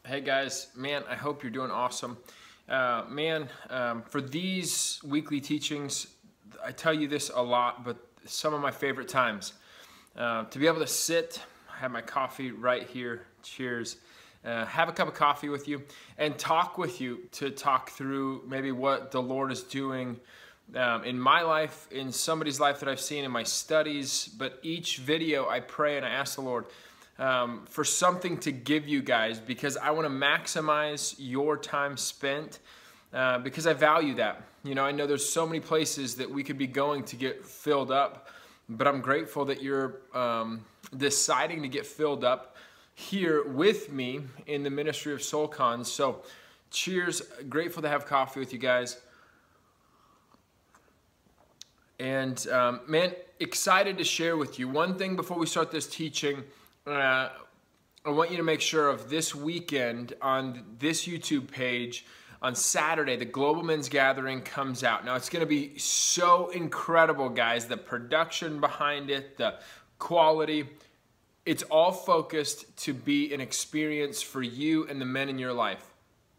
Hey guys, man, I hope you're doing awesome. For these weekly teachings, I tell you this a lot, but some of my favorite times. To be able to sit, have my coffee right here, cheers, have a cup of coffee with you, and talk with you to talk through maybe what the Lord is doing in my life, in somebody's life that I've seen in my studies. But each video I pray and I ask the Lord, for something to give you guys, because I want to maximize your time spent, because I value that. You know, I know there's so many places that we could be going to get filled up, but I'm grateful that you're deciding to get filled up here with me in the ministry of Soulcon. So cheers, grateful to have coffee with you guys. And man, excited to share with you. One thing before we start this teaching, I want you to make sure of this weekend on this YouTube page. On Saturday, the Global Men's Gathering comes out. Now, it's going to be so incredible, guys. The production behind it, the quality, it's all focused to be an experience for you and the men in your life.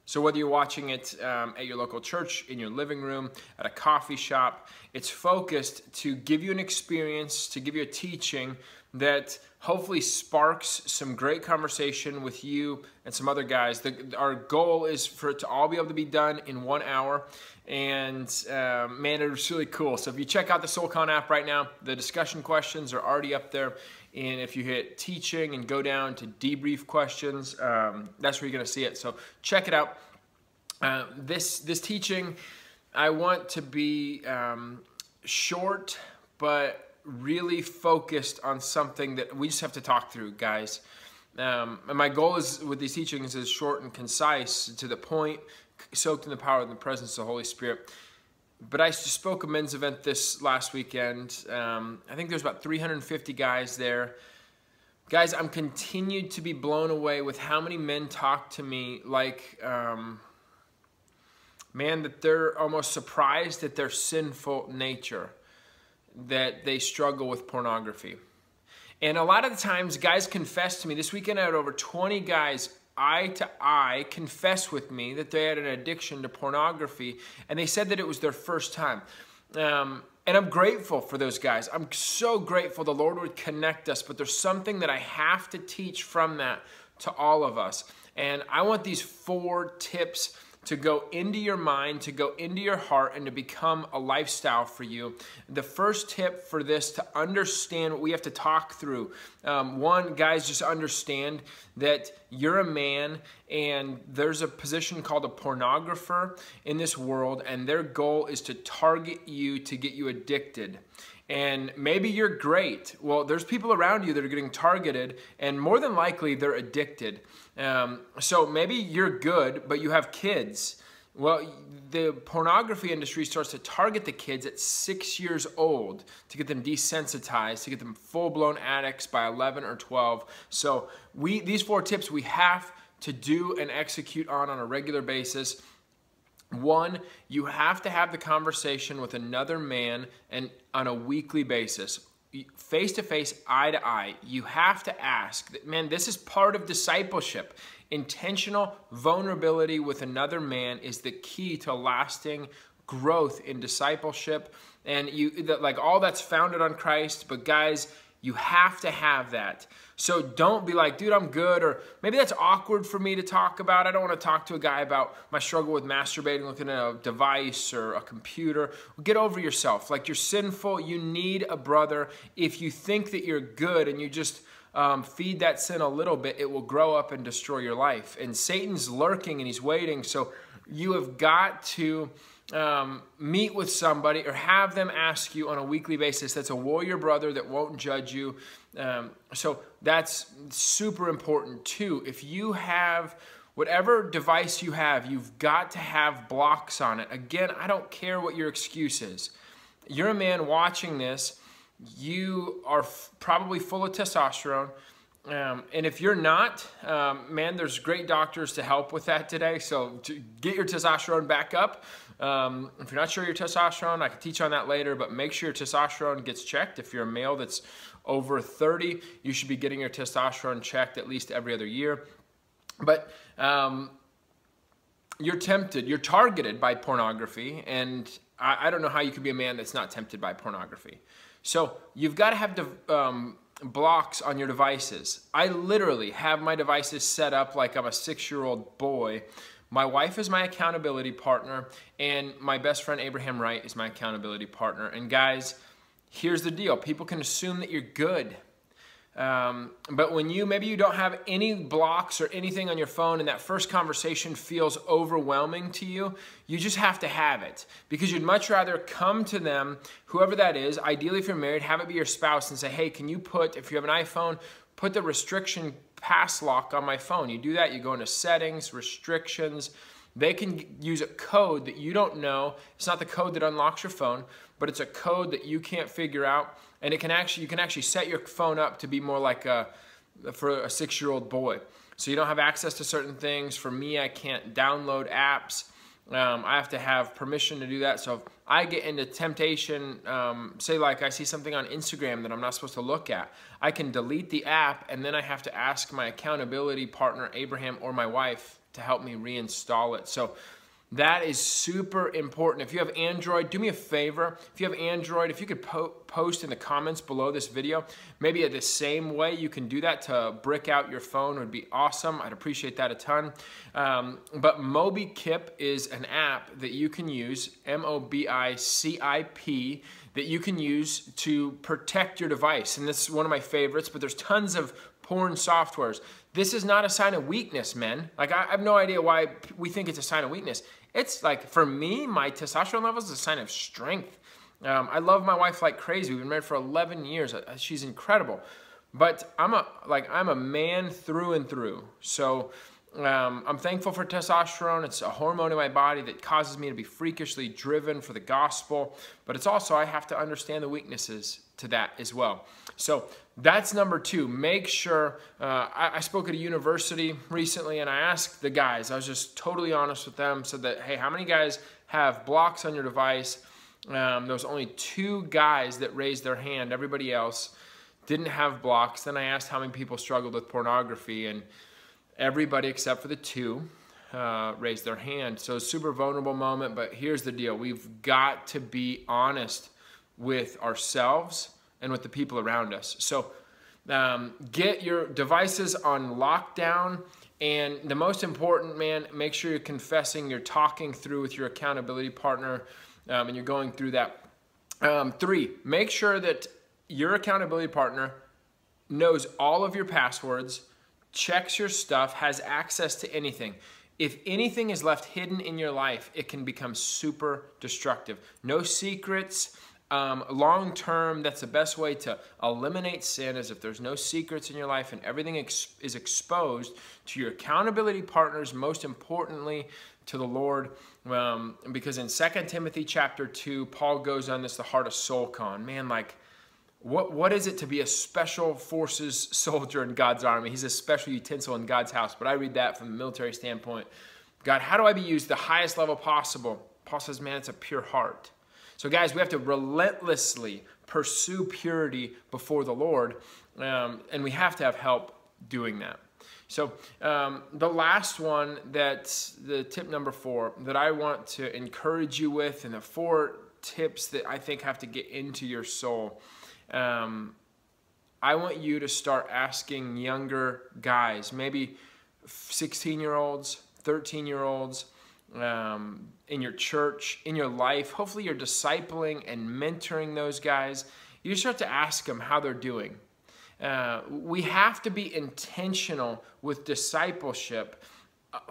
So whether you're watching it at your local church, in your living room, at a coffee shop, it's focused to give you an experience, to give you a teaching that hopefully sparks some great conversation with you and some other guys. Our goal is for it to all be able to be done in 1 hour. And man, it's really cool. So if you check out the Soulcon app right now, the discussion questions are already up there. And if you hit teaching and go down to debrief questions, that's where you're going to see it. So check it out. This teaching, I want to be short, but really focused on something that we just have to talk through, guys. And my goal is with these teachings is short and concise, to the point, soaked in the power and the presence of the Holy Spirit. But I spoke a men's event this last weekend. I think there's about 350 guys there. Guys, I'm continued to be blown away with how many men talk to me like, man, that they're almost surprised at their sinful nature, that they struggle with pornography. And a lot of the times, guys confess to me. This weekend I had over 20 guys eye to eye confess with me that they had an addiction to pornography, and they said that it was their first time. And I'm grateful for those guys. I'm so grateful the Lord would connect us, but there's something that I have to teach from that to all of us. And I want these 4 tips to go into your mind, to go into your heart, and to become a lifestyle for you. The first tip for this, to understand what we have to talk through. One, guys, just understand that you're a man, and there's a position called a pornographer in this world, and their goal is to target you to get you addicted. And maybe you're great. Well, there's people around you that are getting targeted, and more than likely they're addicted. So maybe you're good, but you have kids. Well, the pornography industry starts to target the kids at 6 years old to get them desensitized, to get them full-blown addicts by 11 or 12. So these 4 tips we have to do and execute on a regular basis. One, you have to have the conversation with another man and on a weekly basis, face to face, eye to eye. You have to ask that, man, this is part of discipleship. Intentional vulnerability with another man is the key to lasting growth in discipleship. And all that's founded on Christ. But guys, you have to have that. So don't be like, dude, I'm good, or maybe that's awkward for me to talk about. I don't want to talk to a guy about my struggle with masturbating, looking at a device or a computer. Get over yourself. Like, you're sinful. You need a brother. If you think that you're good and you just feed that sin a little bit, it will grow up and destroy your life. And Satan's lurking and he's waiting. So you have got to meet with somebody or have them ask you on a weekly basis. That's a warrior brother that won't judge you. So that's super important too. If you have whatever device you have, you've got to have blocks on it. Again, I don't care what your excuse is. You're a man watching this. You are probably full of testosterone. And if you're not, man, there's great doctors to help with that today. So to get your testosterone back up. If you're not sure your testosterone, I can teach on that later, but make sure your testosterone gets checked. If you're a male that's over 30, you should be getting your testosterone checked at least every other year. But you're tempted, you're targeted by pornography, and I don't know how you could be a man that's not tempted by pornography. So you've got to have blocks on your devices. I literally have my devices set up like I'm a 6-year-old boy. My wife is my accountability partner, and my best friend Abraham Wright is my accountability partner. And guys, here's the deal. People can assume that you're good. But when maybe you don't have any blocks or anything on your phone and that first conversation feels overwhelming to you, you just have to have it, because you'd much rather come to them, whoever that is, ideally if you're married, have it be your spouse and say, hey, can you put, if you have an iPhone, put the restriction pass lock on my phone. You do that, you go into settings, restrictions. They can use a code that you don't know. It's not the code that unlocks your phone, but it's a code that you can't figure out. And you can actually set your phone up to be more like for a 6-year-old boy. So you don't have access to certain things. For me, I can't download apps. I have to have permission to do that. So if I get into temptation, say like I see something on Instagram that I'm not supposed to look at, I can delete the app, and then I have to ask my accountability partner, Abraham, or my wife to help me reinstall it. So that is super important. If you have Android, do me a favor. If you have Android, if you could post in the comments below this video, maybe the same way you can do that to brick out your phone would be awesome. I'd appreciate that a ton. But MobiKip is an app that you can use, MobiCip, that you can use to protect your device. And this is one of my favorites, but there's tons of porn softwares. This is not a sign of weakness, men. Like, I have no idea why we think it's a sign of weakness. It's like, for me, my testosterone levels is a sign of strength. I love my wife like crazy. We've been married for 11 years. She's incredible. But I'm a man through and through. So I'm thankful for testosterone. It's a hormone in my body that causes me to be freakishly driven for the gospel. But it's also, I have to understand the weaknesses to that as well. So that's number 2. Make sure, I spoke at a university recently, and I asked the guys, I was just totally honest with them, said that, hey, how many guys have blocks on your device? There was only 2 guys that raised their hand. Everybody else didn't have blocks. Then I asked how many people struggled with pornography, and everybody except for the 2 raised their hand. So it's a super vulnerable moment, but here's the deal. We've got to be honest with ourselves and with the people around us. So get your devices on lockdown, and the most important, man, make sure you're confessing, you're talking through with your accountability partner, and you're going through that. 3, make sure that your accountability partner knows all of your passwords, checks your stuff, has access to anything. If anything is left hidden in your life, it can become super destructive. No secrets. Long term, that's the best way to eliminate sin, is if there's no secrets in your life and everything is exposed to your accountability partners, most importantly to the Lord. Because in 2 Timothy chapter 2, Paul goes on this, the heart of Soulcon. Man, like, what is it to be a special forces soldier in God's army? He's a special utensil in God's house. But I read that from the military standpoint. God, how do I be used the highest level possible? Paul says, man, it's a pure heart. So guys, we have to relentlessly pursue purity before the Lord, and we have to have help doing that. So the last one, that's the tip number 4 that I want to encourage you with, and the 4 tips that I think have to get into your soul. I want you to start asking younger guys, maybe 16-year-olds, 13-year-olds, in your church, in your life. Hopefully you're discipling and mentoring those guys. You start to ask them how they're doing. We have to be intentional with discipleship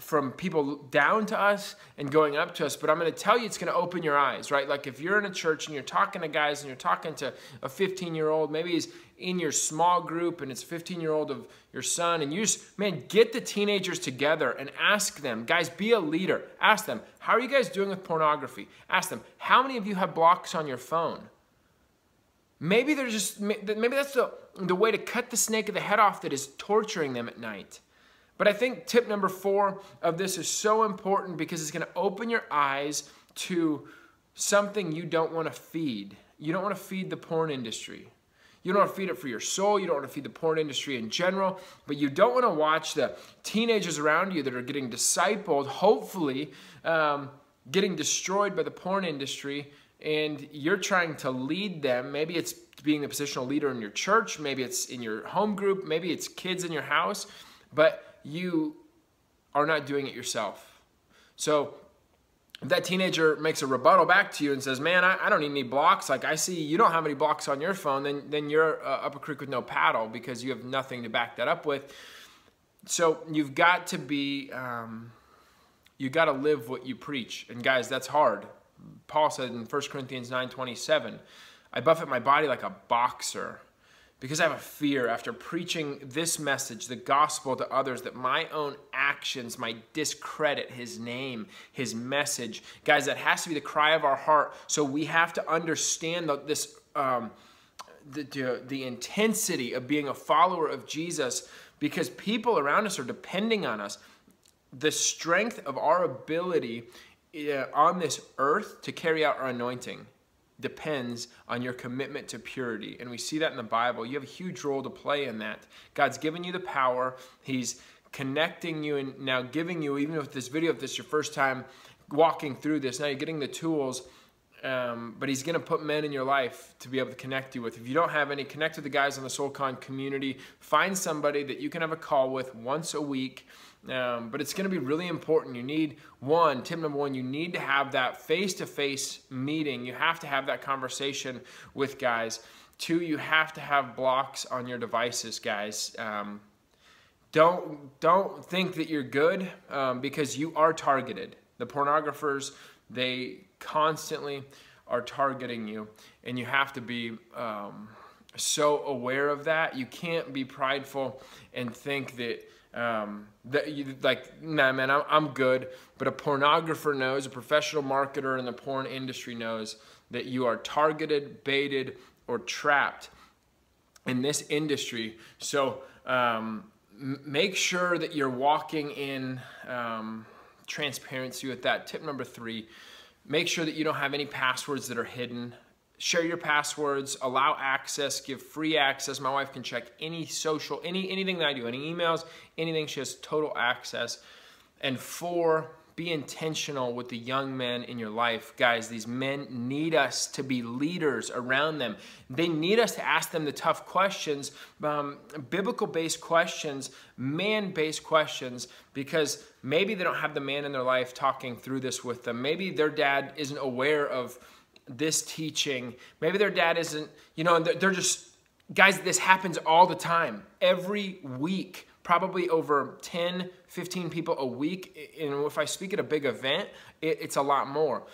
from people down to us and going up to us. But I'm going to tell you, it's going to open your eyes, right? Like if you're in a church and you're talking to guys and you're talking to a 15-year-old, maybe he's in your small group and it's a 15-year-old of your son, and you just, man, get the teenagers together and ask them, guys, be a leader. Ask them, how are you guys doing with pornography? Ask them, how many of you have blocks on your phone? Maybe that's the way to cut the snake of the head off that is torturing them at night. But I think tip number 4 of this is so important, because it's going to open your eyes to something you don't want to feed. You don't want to feed the porn industry. You don't want to feed it for your soul. You don't want to feed the porn industry in general. But you don't want to watch the teenagers around you that are getting discipled, hopefully getting destroyed by the porn industry, and you're trying to lead them. Maybe it's being the positional leader in your church. Maybe it's in your home group. Maybe it's kids in your house. But you are not doing it yourself. So if that teenager makes a rebuttal back to you and says, man, I don't need any blocks. Like, I see you don't have any blocks on your phone, then you're up a creek with no paddle, because you have nothing to back that up with. So you've got to be, you got to live what you preach. And guys, that's hard. Paul said in 1 Corinthians 9:27, I buffet my body like a boxer, because I have a fear after preaching this message, the gospel, to others, that my own actions might discredit his name, his message. Guys, that has to be the cry of our heart. So we have to understand this, the intensity of being a follower of Jesus, because people around us are depending on us. The strength of our ability on this earth to carry out our anointing depends on your commitment to purity. And we see that in the Bible. You have a huge role to play in that. God's given you the power. He's connecting you and now giving you, even with this video, if this is your first time walking through this, now you're getting the tools, but he's going to put men in your life to be able to connect you with. If you don't have any, connect with the guys on the Soulcon community. Find somebody that you can have a call with once a week. But it's going to be really important. You need tip number one, you need to have that face-to-face meeting. You have to have that conversation with guys. 2, you have to have blocks on your devices, guys. Don't think that you're good, because you are targeted. The pornographers, they constantly are targeting you, and you have to be so aware of that. You can't be prideful and think that nah, man, I'm good. But a pornographer knows, a professional marketer in the porn industry knows that you are targeted, baited, or trapped in this industry. So make sure that you're walking in transparency with that. Tip number 3, make sure that you don't have any passwords that are hidden. Share your passwords, allow access, give free access. My wife can check any social, anything that I do, any emails, anything. She has total access. And 4, be intentional with the young men in your life. Guys, these men need us to be leaders around them. They need us to ask them the tough questions, biblical-based questions, man-based questions, because maybe they don't have the man in their life talking through this with them. Maybe their dad isn't aware of this teaching. Maybe their dad isn't, they're just, guys, this happens all the time. Every week, probably over 10, 15 people a week. And if I speak at a big event, it's a lot more.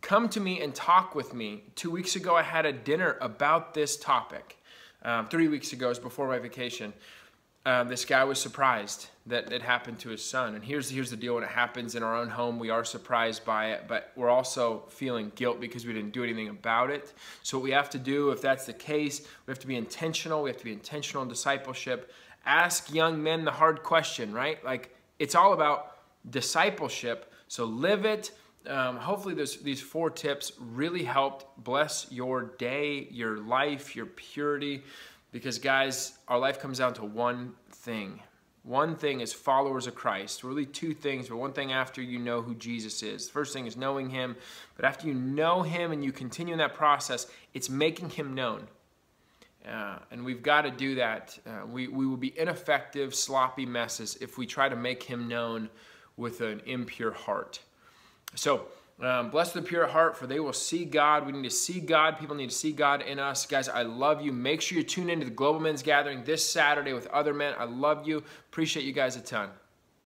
Come to me and talk with me. 2 weeks ago, I had a dinner about this topic. 3 weeks ago, it was before my vacation. This guy was surprised that it happened to his son. And here's the deal. When it happens in our own home, we are surprised by it, but we're also feeling guilt because we didn't do anything about it. So what we have to do, if that's the case, we have to be intentional. We have to be intentional in discipleship. Ask young men the hard question, right? Like, it's all about discipleship. So live it. Hopefully these 4 tips really helped bless your day, your life, your purity. Because, guys, our life comes down to one thing. One thing is followers of Christ. Really 2 things, but one thing after you know who Jesus is. The first thing is knowing him, but after you know him and you continue in that process, it's making him known. And we've got to do that. We will be ineffective, sloppy messes if we try to make him known with an impure heart. So, blessed the pure heart, for they will see God. We need to see God. People need to see God in us. Guys, I love you. Make sure you tune into the Global Men's Gathering this Saturday with other men. I love you. Appreciate you guys a ton.